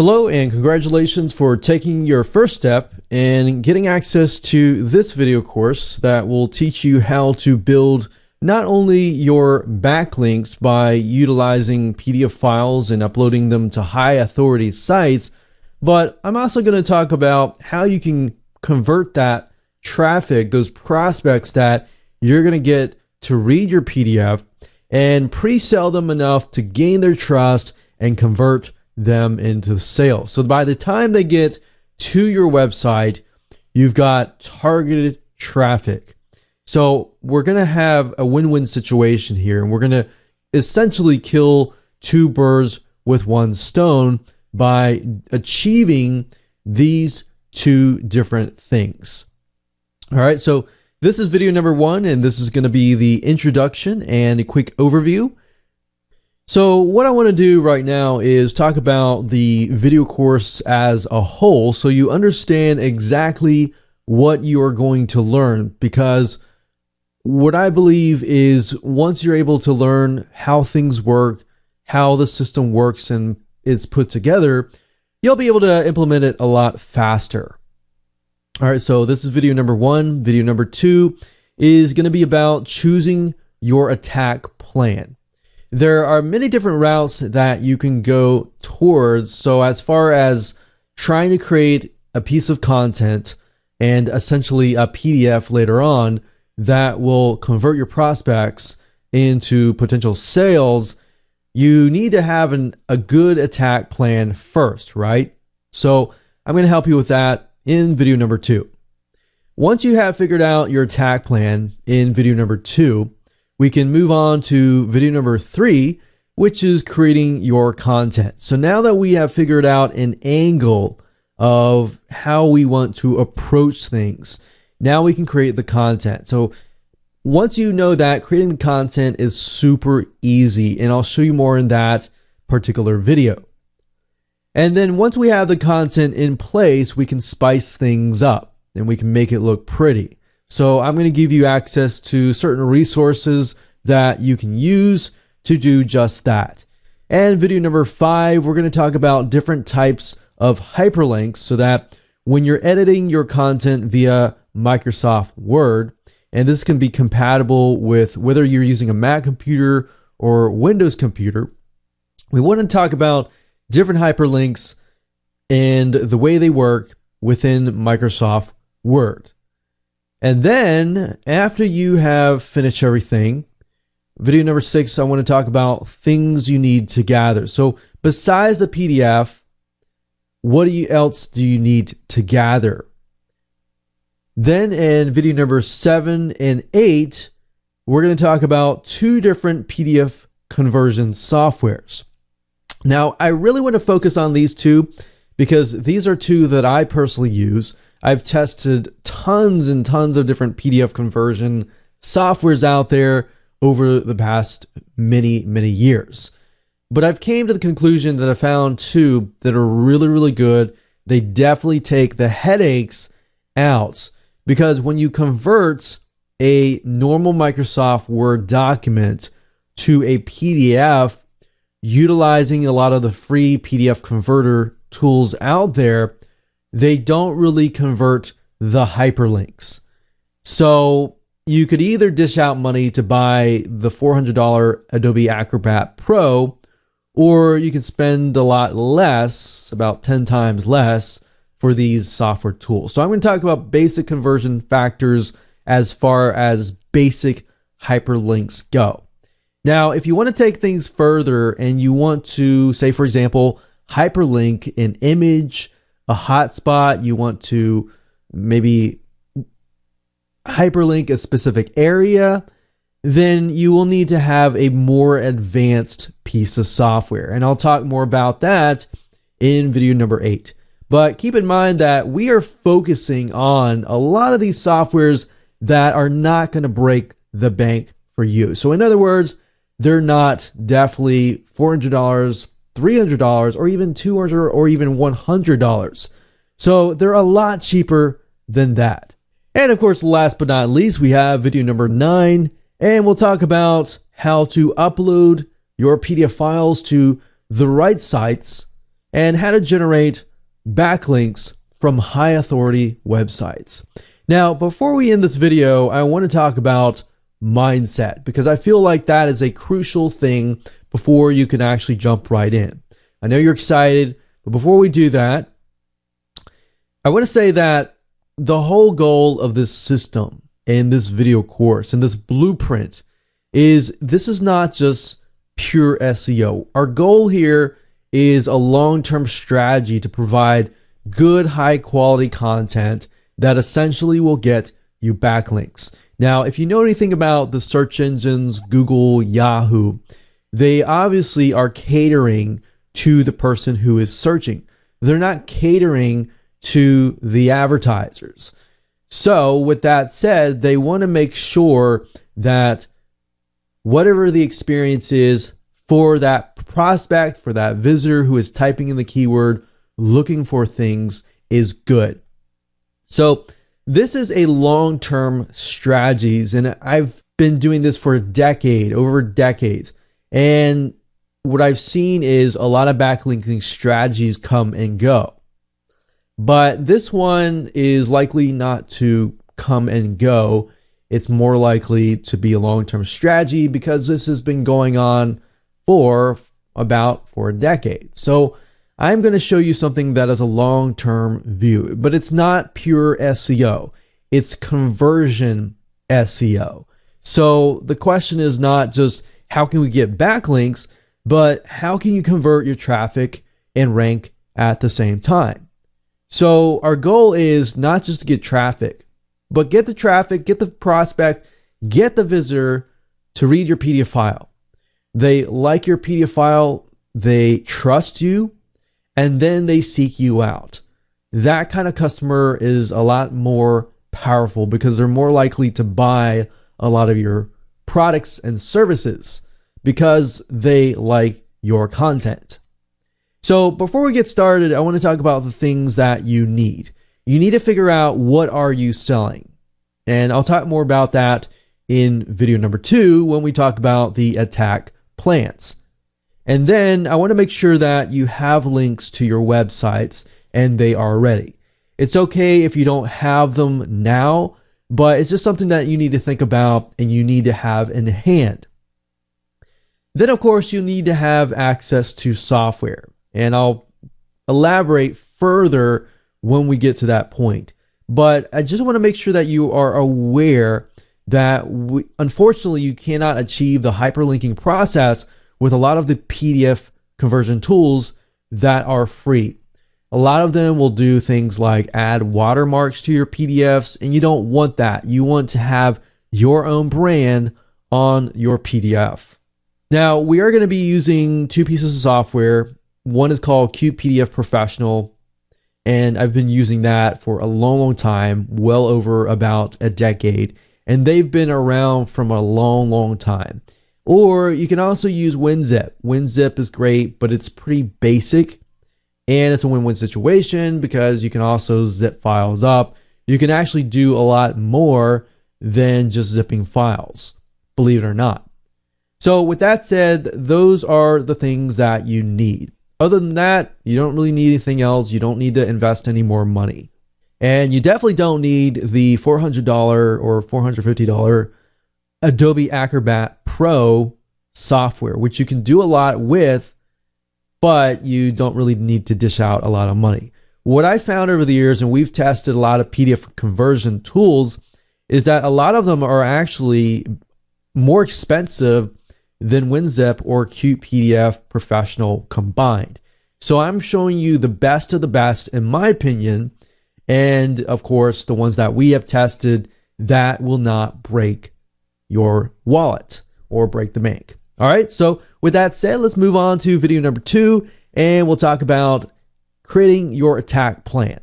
Hello and congratulations for taking your first step and getting access to this video course that will teach you how to build not only your backlinks by utilizing PDF files and uploading them to high authority sites, but I'm also going to talk about how you can convert that traffic, those prospects that you're going to get to read your PDF and pre-sell them enough to gain their trust and convert them into sales. So by the time they get to your website, you've got targeted traffic. So we're going to have a win-win situation here, and we're going to essentially kill two birds with one stone by achieving these two different things. All right, so this is video number 1, and this is going to be the introduction and a quick overview. So what I want to do right now is talk about the video course as a whole so you understand exactly what you are going to learn, because what I believe is once you're able to learn how things work, how the system works and is put together, you'll be able to implement it a lot faster. All right, so this is video number 1. Video number 2 is going to be about choosing your attack plan. There are many different routes that you can go towards. So as far as trying to create a piece of content and essentially a PDF later on that will convert your prospects into potential sales, you need to have a good attack plan first, right? So I'm going to help you with that in video number 2. Once you have figured out your attack plan in video number 2, we can move on to video number 3, which is creating your content. So now that we have figured out an angle of how we want to approach things, now we can create the content. So once you know that, creating the content is super easy, and I'll show you more in that particular video. And then once we have the content in place, we can spice things up and we can make it look pretty. So I'm going to give you access to certain resources that you can use to do just that. And video number 5, we're going to talk about different types of hyperlinks so that when you're editing your content via Microsoft Word, and this can be compatible with whether you're using a Mac computer or Windows computer, we want to talk about different hyperlinks and the way they work within Microsoft Word. And then after you have finished everything, video number 6, I want to talk about things you need to gather. So besides the PDF, what else do you need to gather? Then in video number 7 and 8, we're going to talk about 2 different PDF conversion softwares. Now, I really want to focus on these 2 because these are 2 that I personally use. I've tested tons and tons of different PDF conversion softwares out there over the past many years. But I've came to the conclusion that I found 2 that are really good. They definitely take the headaches out, because when you convert a normal Microsoft Word document to a PDF, utilizing a lot of the free PDF converter tools out there, they don't really convert the hyperlinks. So you could either dish out money to buy the $400 Adobe Acrobat Pro, or you can spend a lot less, about 10 times less, for these software tools. So I'm going to talk about basic conversion factors as far as basic hyperlinks go. Now, if you want to take things further and you want to, say, for example, hyperlink an image, a hotspot, you want to maybe hyperlink a specific area, then you will need to have a more advanced piece of software. And I'll talk more about that in video number 8. But keep in mind that we are focusing on a lot of these softwares that are not going to break the bank for you. So in other words, they're not definitely $400, $300, or even $200 or even $100. So they're a lot cheaper than that. And of course, last but not least, we have video number 9, and we'll talk about how to upload your PDF files to the right sites and how to generate backlinks from high authority websites. Now, before we end this video, I want to talk about mindset, because I feel like that is a crucial thing before you can actually jump right in. I know you're excited, but before we do that, I want to say that the whole goal of this system and this video course and this blueprint is this is not just pure SEO. Our goal here is a long-term strategy to provide good, high-quality content that essentially will get you backlinks. Now, if you know anything about the search engines, Google, Yahoo, they obviously are catering to the person who is searching. They're not catering to the advertisers. So with that said, they want to make sure that whatever the experience is for that prospect, for that visitor who is typing in the keyword, looking for things, is good. So this is a long-term strategies, and I've been doing this for a decade, over decades. And what I've seen is a lot of backlinking strategies come and go. But this one is likely not to come and go. It's more likely to be a long-term strategy because this has been going on for a decade. So I'm going to show you something that is a long-term view, but it's not pure SEO. It's conversion SEO. So the question is not just how can we get backlinks, but how can you convert your traffic and rank at the same time? So our goal is not just to get traffic, but get the traffic, get the prospect, get the visitor to read your PDF file. They like your PDF file, they trust you, and then they seek you out. That kind of customer is a lot more powerful because they're more likely to buy a lot of your products and services because they like your content. So before we get started, I want to talk about the things that you need. You need to figure out what are you selling. And I'll talk more about that in video number 2 when we talk about the attack plans. And then I want to make sure that you have links to your websites and they are ready. It's okay if you don't have them now, but it's just something that you need to think about and you need to have in hand. Then, of course, you need to have access to software. And I'll elaborate further when we get to that point. But I just want to make sure that you are aware that unfortunately you cannot achieve the hyperlinking process with a lot of the PDF conversion tools that are free. A lot of them will do things like add watermarks to your PDFs, and you don't want that. You want to have your own brand on your PDF. Now, we are going to be using 2 pieces of software. One is called Cute PDF Professional, and I've been using that for a long time, well over about a decade, and they've been around from a long time. Or you can also use WinZip. WinZip is great, but it's pretty basic, and it's a win-win situation because you can also zip files up. You can actually do a lot more than just zipping files, believe it or not. So with that said, those are the things that you need. Other than that, you don't really need anything else. You don't need to invest any more money. And you definitely don't need the $400 or $450 Adobe Acrobat Pro software, which you can do a lot with, but you don't really need to dish out a lot of money. What I found over the years, and we've tested a lot of PDF conversion tools, is that a lot of them are actually more expensive than WinZip or Cute PDF Professional combined. So I'm showing you the best of the best, in my opinion, and of course the ones that we have tested that will not break your wallet or break the bank. All right, so with that said, let's move on to video number 2, and we'll talk about creating your attack plan.